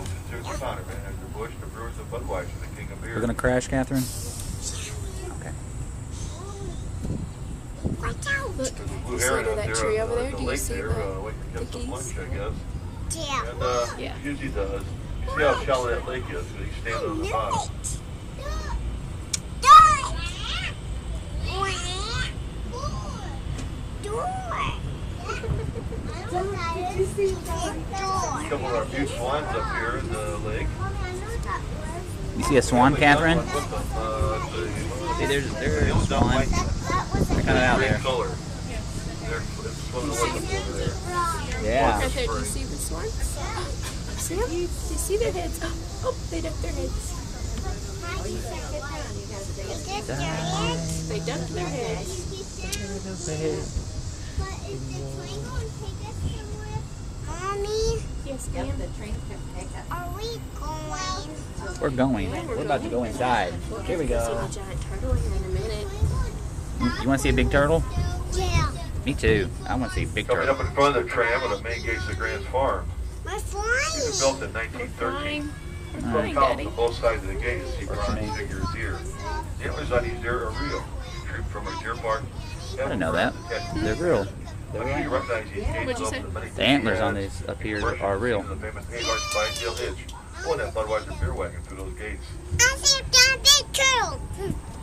folks. Here's the founder, man. After Bush, the Brewers, and Budweiser, the king of beer. We're gonna crash, Kathryn. Okay. Watch out! There's a blue See heron out that there tree on over there? the Do you lake see there, waiting to get some geese? lunch, I guess. Yeah. And Yeah. he usually does. You see how shallow that lake is? So he's standing on the bottom. A couple of our few swans up here in the lake. You see a swan, Kathryn? See, There's there's swans. They're kind of out there. Color. They're swimming with them over there. Yeah. Right there, do you see the swans? See them? Do you see their heads? Oh, they ducked their heads. They ducked their heads. Mommy, Yes, ma'am. are we going? We're going. We're about to go inside. Here we See a go. giant turtle here in a minute. You want to see a big turtle? Yeah. Me too. I want to see a big Coming turtle. up in front of the tram are the main gates of Grant's Farm. We're It was flying. built in 1913. Flying, Columns Daddy. on both sides of the gate to see What's bronze your name? figure deer. The antlers on these deer are real. Troop from a deer park. I didn't know that. They're real. They're I'm sure you real. recognize these gates. What'd you say? The antlers on these up here are real. The famous 8-horse Spine-tail hitch. Pulling that Budweiser beer wagon through those gates. I see a big turtle.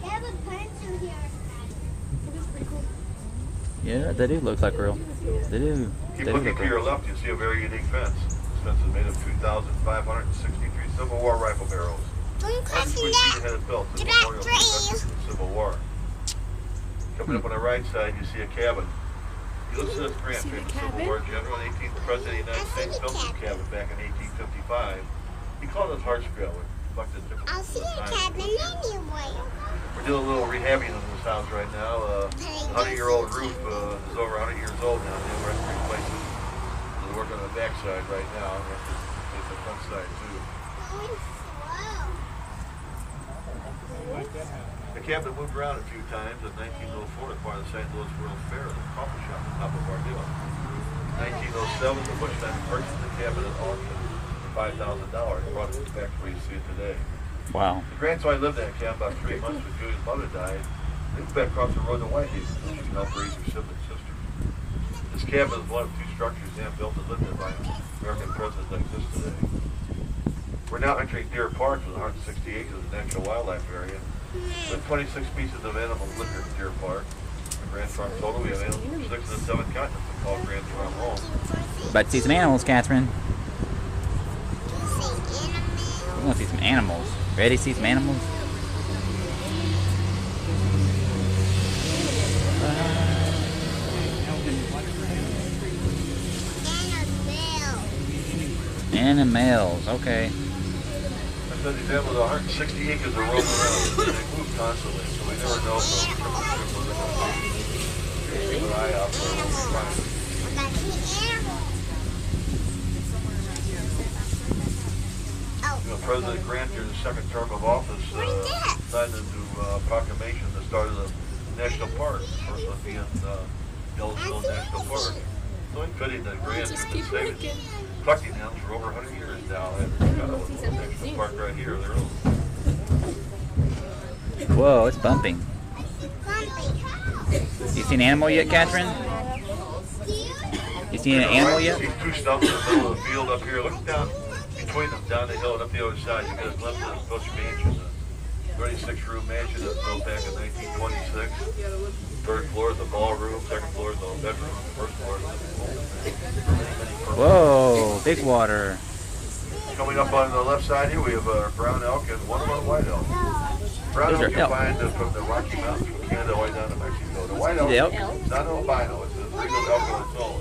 They have a pencil here. It is pretty cool. Yeah, they do look like real. They do. Keep They do looking look to your real. left, you see a very unique fence. This fence is made of 2,563 Civil War rifle barrels. Don't cross 100 feet that. ahead of belt to To that memorial to the tree. veterans of the Civil War. Coming up on the right side, you see a cabin. Ulysses Grant, See the famous Civil cabin? War general and 18th President of the United I see States, the built this cabin. cabin back in 1855. He called it Hartsville, which reflected different I'll see a times. cabin anyway. We're doing a little rehabbing of this house right now. The 100-year-old roof is over 100 years old now. We're going to replace it. We're working on the back side right now. And we have to replace the front side too. Going slow. The cabin moved around a few times. In 1904, as part of the St. Louis World's Fair, the coffee shop on top of our hill. In 1907, the Bush family purchased the cabin at auction for $5,000 and brought it to the factory you see it today. Wow. The grandson lived in that cabin about 3 months when Julia's mother died. They moved back across the road to Whitehaven so she could help raise her sibling sister. This cabin is one of two structures Sam built and lived in by American presidents that exist today. We're now entering Deer Park with 160 acres of natural wildlife area. With 26 species of animals live here at Deer Park. The Grand Farm total, we have animals from 6 of the 7 continents we call Grand Farm home. About to see some animals, Kathryn. You say We want to see some animals. Ready to see some animals? Animals, okay. I said these animals are 160 acres of roaming around. They move constantly, so we never know if they'll come to the ship or they're going to keep an eye out for them. About the animals. Oh, You know, President Grant, during the second term of office, signed into proclamation the start of the national park. The first one being Yellowstone National Park. So in fitting that Grant has been saving collecting animals for over 100 years now. And we've got a little national park right here, their own. Whoa, it's bumping. bumpy. You seen an animal yet, Kathryn? You seen an animal yet? You see two stumps in the middle of the field up here. Look down between them, down the hill and up the other side. You get a glimpse of the Bush Mansion, the 36-room mansion that was built back in 1926. Third floor is the ballroom, second floor is the bedroom, first floor is the living room. Whoa, big water. Coming up on the left side here, we have a brown elk and one white elk. Brown Those elk are you elk. find from the Rocky Mountains from Canada all the way down to Mexico. The white elk The elk? is not an albino, it's a regal elk on its own.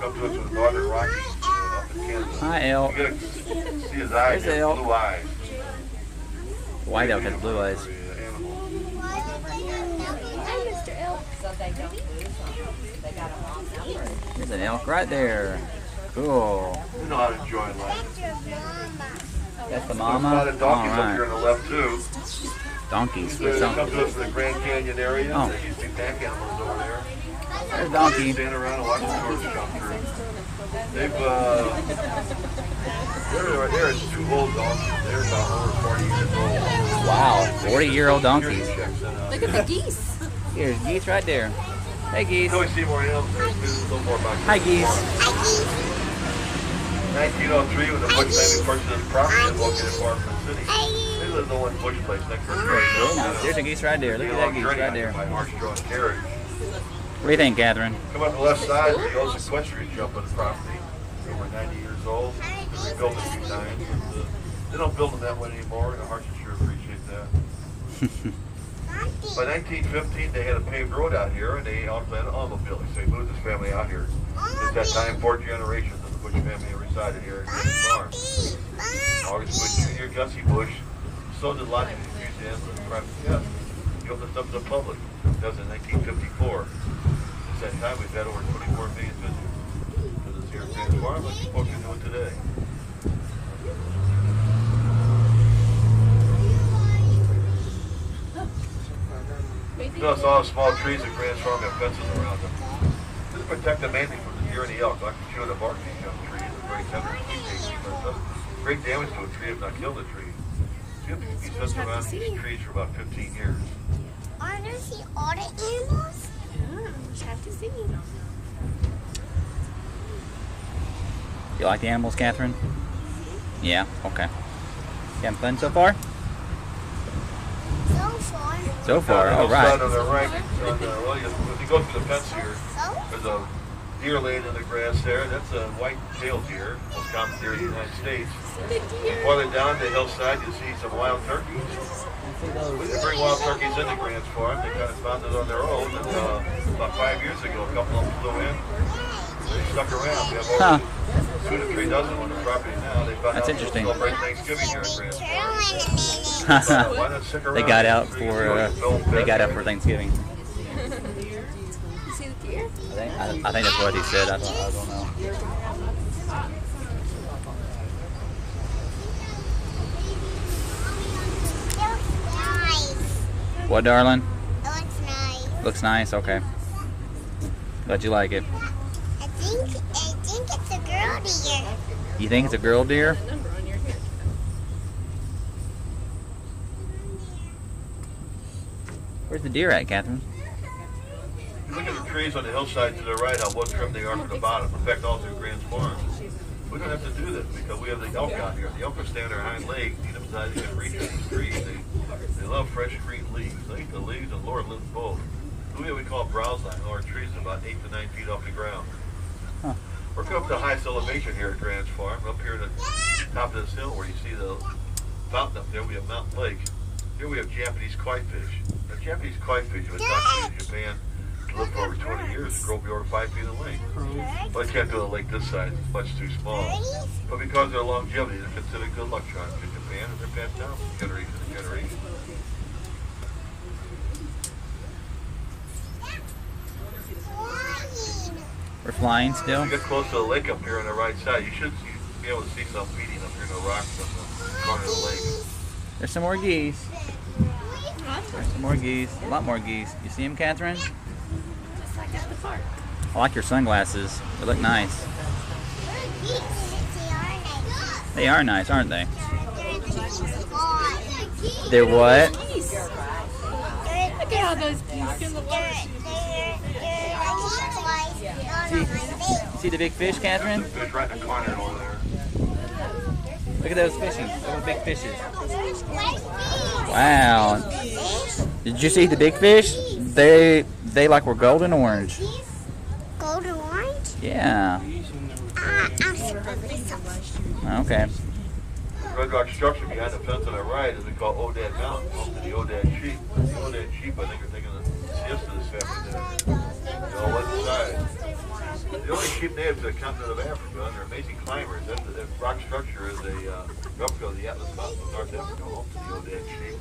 Comes to us from the northern Rockies up in Canada. Hi, elk. You get to see his eyes, There's the his elk. blue eyes. White elk has blue eyes. There's an elk right there. Cool. You know how to enjoy life. That's the There's a mama? lot of donkeys up here Alright. on the left too. Donkeys. They What's come up? to us from the Grand Canyon area. Oh. There used to be pack animals over there. There's a donkey. Stand around and watch the tourists come through. They've There is 2 old donkeys. They're about over 40 years old. Wow, 40-year-old donkeys. Look at the geese. Here's geese right there. Hey, geese. Until we see more animals, there's a little more about Hi, geese. 1903, when the Bush family purchased this property located far from the city. They lived in one Bush place next to the church. There's a geese right there. Look at that geese right there. By horse-drawn carriage. What do you think, Kathryn? Come up the left side, the old sequestration jump on the property. Over 90 years old. They rebuilt it a few times. But, they don't build them that way anymore, and the Harts sure appreciate that. By 1915, they had a paved road out here, and they also had an automobile. So they moved this family out here. At that time, 4 generations of the Bush family resided here at Green's Farm. August Bush Jr., Gussie Bush, sold the lodging and museum and private guests. He opened this up to the public. That was in 1954. Since that time, we've had over 24 million visitors to this here Green's Farm, like folks are doing today. You notice all the small trees at Grand's Farm have fences around them. This is protected mainly from the deer and the elk. Like to chew the bark of these young trees. It's very tender and sweet, but it does great damage to a tree if not kill the tree. So you have to keep these fences around these trees for about 15 years. I want to see all the animals. Yeah, just have to see. You like the animals, Kathryn? Yeah, okay. You having fun so far? So far. So far, all On right. the right, well, if you go through the fence here, there's a deer laying in the grass there. That's a white-tailed deer, most common deer in the United States. Farther down the hillside, you see some wild turkeys. We didn't bring wild turkeys into Grand's Farm. They kind of found it on their own. And about 5 years ago, a couple of them flew in. They stuck around. We have over 2 to 3 dozen on the property now. They found That's out interesting. to celebrate Thanksgiving here at Grand's Farm. Why not stick around? They got out for Thanksgiving. You see the deer? I think that's what he said. I don't know. Nice. What, darling? It looks nice. Looks nice. Okay. Glad you like it. I think it's a girl deer. You think it's a girl deer? Number on your hair. Where's the deer at, Kathryn? You look at the trees on the hillside to the right, how well trimmed they are from the bottom. In fact, all through Grand's Farm. We don't have to do this because we have the elk out here. The elk are standing on their hind legs. You know, they can reach these trees. They love fresh green leaves. They eat the leaves, and Lord lives both. We call browsline. Our trees are about 8 to 9 feet off the ground. Huh. We're coming up to the highest elevation here at Grand's Farm. Up here at the top of this hill where you see the fountain up there, we have Mountain Lake. Here we have Japanese kitefish. Now, Japanese kitefish have been caught in Japan to live for over 20 years and grow to be over 5 feet in length. Well, they can't do a lake this size. It's much too small. But because of their longevity, they're considered good luck charms in Japan, and they're passed down from generation to generation. We're flying still. As you get close to the lake up here on the right side, you should be able to see some feeding up here in the rocks on the corner of the lake. There's some more geese. There's some more geese. A lot more geese. You see them, Kathryn? Just like at the park. I like your sunglasses. They look nice. They are nice, aren't they? They're what? Geese. Look at how those geese in the water. You see the big fish, Kathryn? Fish right in the corner over there. Look at those fishing. Those big fishes. Wow. Did you see the big fish? They like were golden orange. Golden orange? Yeah. I'm super pissed. Okay. Red rock structure behind the fence on the right is called Odad Mountain, home to the Odad sheep. The Odad sheep, I think, are taking the siesta this afternoon. They all went inside. The only sheep native to the continent of Africa, and they're amazing climbers. That rock structure is a replica of the Atlas Mountains of North Africa, home to the Odad sheep.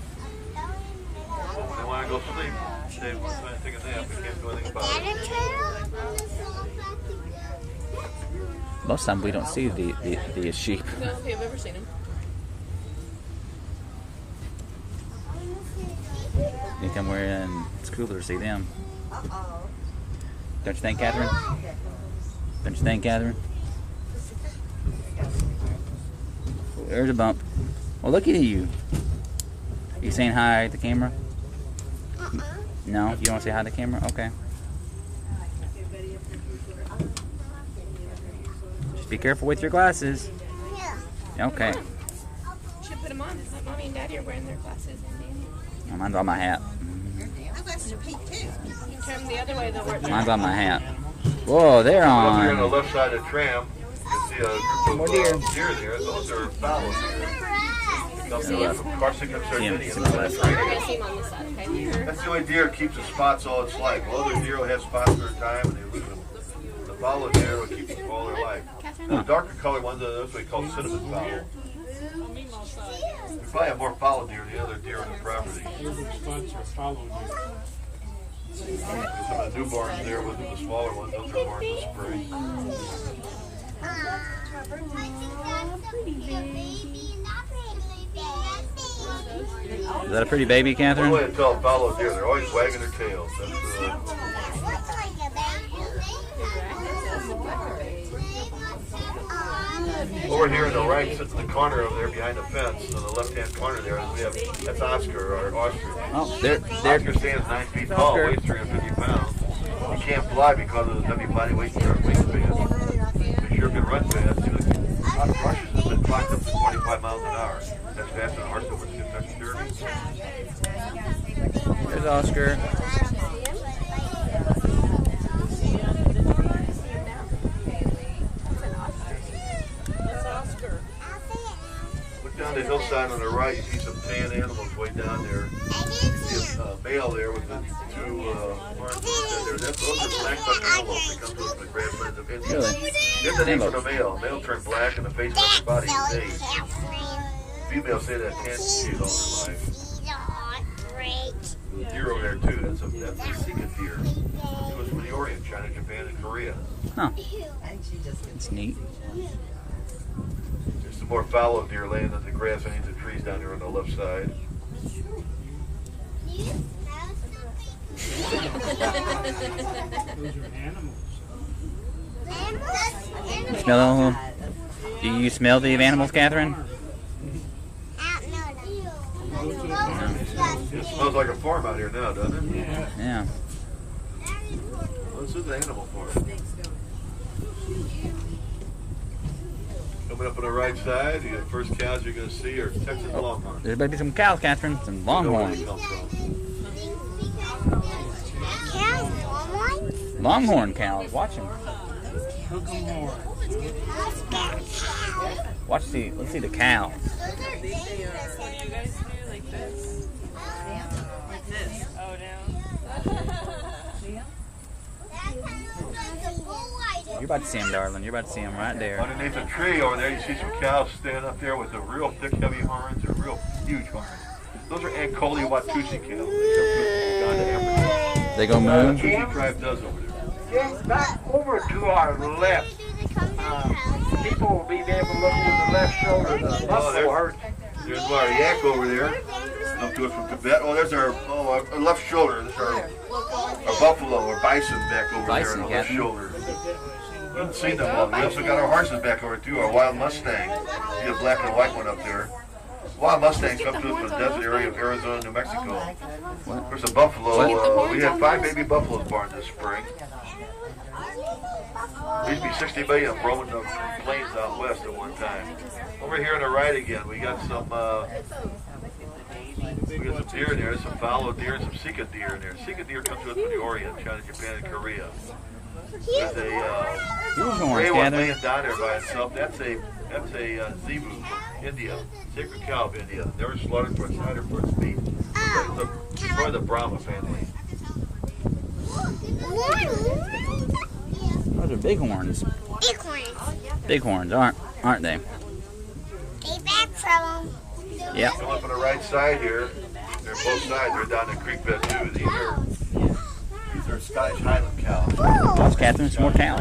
When they want to go sleep, they want to take a nap, they can't do anything about it. Most times we don't see the sheep. No, okay, I've ever seen them. You come where and it's cooler to see them. Don't you think, Kathryn? Don't you think, Kathryn? there's a bump. Well, look at you. You saying hi to the camera? No, you don't want to say hi to the camera? Okay. Just be careful with your glasses. Yeah. Okay. Should put them on. Like mommy and daddy are wearing their glasses. Oh, mine's on my hat. My glasses are pink too. You turn them the other way, they'll work. Mine's on my hat. Whoa, they're Up here on the on. left side of the tram, you see a group of deer there. Those are fallow deer. Corsican Sardinian. We're going to see them on this side, okay? That's the only deer that keeps the spots all its life. Well, other deer will have spots for a time and they lose them. The fallow deer will keep them all their life. The darker colored ones are those we call cinnamon fowl. We probably have more fallow deer than the other deer on the property. Some of the newborns there with the smaller ones, those are born in the spring. Is that a pretty baby, One way Kathryn? to tell a fallow deer, they're always wagging their tails. Over here on the right, sits in the corner over there behind the fence, on the left-hand corner there, we have, that's Oscar, our ostrich. Oh, there. Oscar stands 9 feet tall, weighs 350 pounds. He can't fly because of the heavy body weight and wingspan. He sure can run fast. Rushes have been clocked up to 25 miles an hour. That's faster than a horse that was Kentucky Derby. There's Oscar. Look down the hillside on the right, you see some tan animals way down there. You see a male there with the two horns there. Those are black-bucked antelopes that come to us from the grasslands of India. Really? Here's the name for the male. Male turn black and the face of the body is beige. Females say that tan she's all their life. There's a deer over there too. That's a Sika deer. It was from the Orient, China, Japan, and Korea. Huh. It's neat. There's some more fallow deer laying in the grass underneath the trees down there on the left side. Smell? Do you smell the animals, Kathryn? It smells like a farm out here now, doesn't it? Yeah. Well, this is an animal farm. Coming up on the right side, the first cows you're going to see are Texas Longhorns. There's better be some cows, Kathryn. Some Know where longhorns. they come from. Longhorn cows. Watch them. Let's see the cows. You're about to see them, darling. You're about to see them right there. Underneath a tree over there, you see some cows standing up there with the real thick, heavy horns. They're real huge horns. Those are Ancoli Watusi cows. They come from Uganda, Africa. They go The moo. Watusi tribe does over there. Yes, back over to our left. People will be able to look to the left shoulder. The buffalo herd. There's our yak over there. Come to us from Tibet. Oh, there's our left shoulder. There's our buffalo or bison back over Bison, there on the left Captain. shoulder. You haven't seen them all. We also got our horses back over too. Our wild Mustang. See a black and white one up there. Wild Mustangs come to us from the desert area of Arizona and New Mexico. There's a buffalo. We had 5 baby buffaloes born this spring. There used to be 60 million roaming the plains out west at one time. Over here on the right again, we got some deer in there, some fallow deer and some Sika deer in there. Sika deer come to us from the Orient, China, Japan, and Korea. There's a gray one laying down there by itself. That's a zebu from India, sacred cow of India. They were slaughtered for its hide or for its meat. It's part of the Brahma family. Those are bighorns. Bighorns, aren't they? Stay back from them. Yeah. Come up on the right side here. They're both sides. They're down the creek bed too. These are Scottish Highland cows. Watch, Kathryn. Some more cows.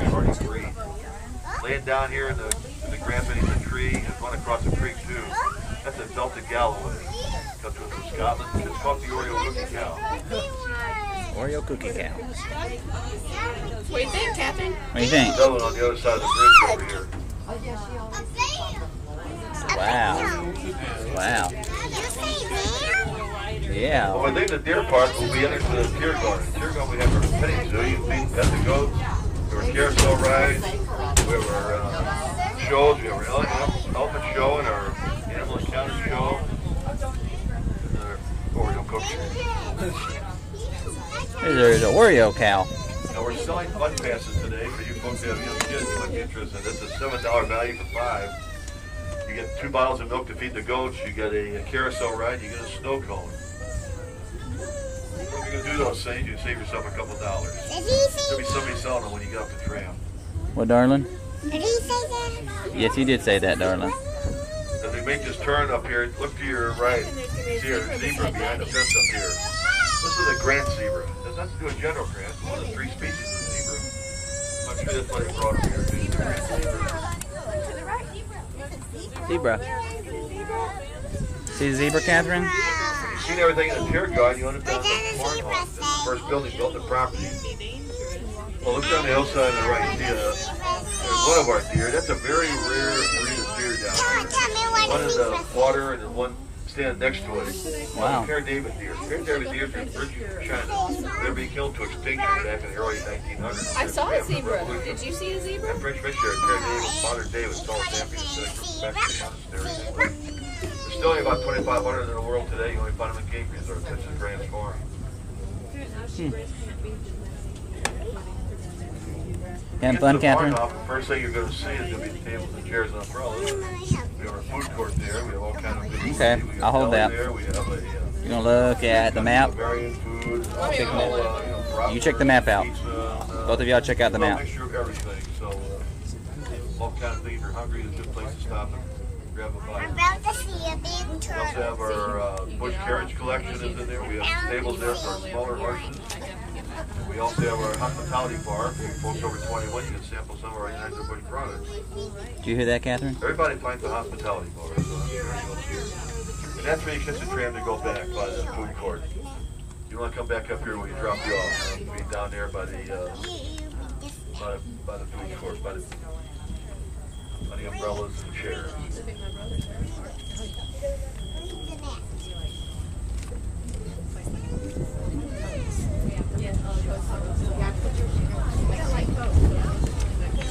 Laying down here in the grass beneath the tree. There's one across the creek too. That's a Delta Galloway. Comes to us from Scotland. It's called the Oreo cookie cow. Oreo cookie cow. What do you think, Kathryn? What do you think? Another one on the other side of the bridge over here. Wow. Wow. Yeah. Well, I think the deer park will be entered to the deer garden. Deer garden, we have our petting zoo. You can pet the goats. We have our carousel rides. We have our shows. We have our elephant show and our animal encounter show. And our Oreo cookie. There's an Oreo cow. Now we're selling fun passes today for you folks who have young kids who might be interested. This is a $7 value for 5. You get 2 bottles of milk to feed the goats. You get a carousel ride. You get a snow cone. If you're going to do those things, you can save yourself a couple dollars. There'll be somebody selling them when you get off the tram. What, darling? Did he say that? Yes, he did say that, darling. As we make this turn up here, look to your right. See our zebra behind the fence up here. This is a Grant zebra. It has nothing to do with general Grant. It's one of the 3 species of zebra. I'm sure that's why they brought him here. Zebra. See the zebra, Kathryn? You've seen everything in the deer garden. You want to build a barn home. This is the first building built on property. Well, look down the hillside on the right. See, there's one of our deer. That's a very rare breed of deer down there. One is the water and the one standing next to it. Wow. Fair David deer. Fair David deer from China. They're being killed to extinction back in the early 1900s. I saw a zebra. Did you see a zebra? And French missionary Fair David, Father David, Salt Champion, back to the monastery. There's still only about 2,500 in the world today. You only find them in game reserves. That's just transformed. Having fun, Kathryn? The first thing you're going to see is going to be the tables and chairs and umbrellas. We have our food court there. We have all kinds of food. Okay, I'll hold that. There. We have a, You're going to look at the map? Bavarian food. You check the map out. Both of y'all check out the map. A mixture of everything. So, all kinds of things. If you're hungry, it's a good place to stop and grab a bite. I'm about to see a big We also turtle. have our bush carriage collection is in there. We have stables there for our smaller horses. We also have our hospitality bar. For you folks over 21, you can sample some of our United Bush products. Did you hear that, Kathryn? Everybody finds the hospitality bar. So and that's where you catch the tram to go back by the food court. You don't want to come back up here when you drop you off. You be down there by the by the food court, by the umbrellas and chairs.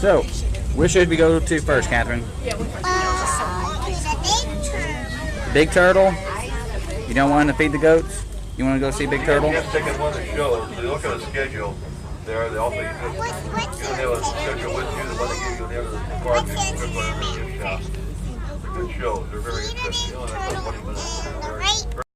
So, where should we go to first, Kathryn? The Big big turtle. Turtle? You don't want to feed the goats? You want to go see Big Turtle? Yes, taking one of the shows. So you look at the schedule there. They also you don't have a schedule with you. The one they give you near the park. You can click on every gift shop. They're good shows. They're very interesting. You know,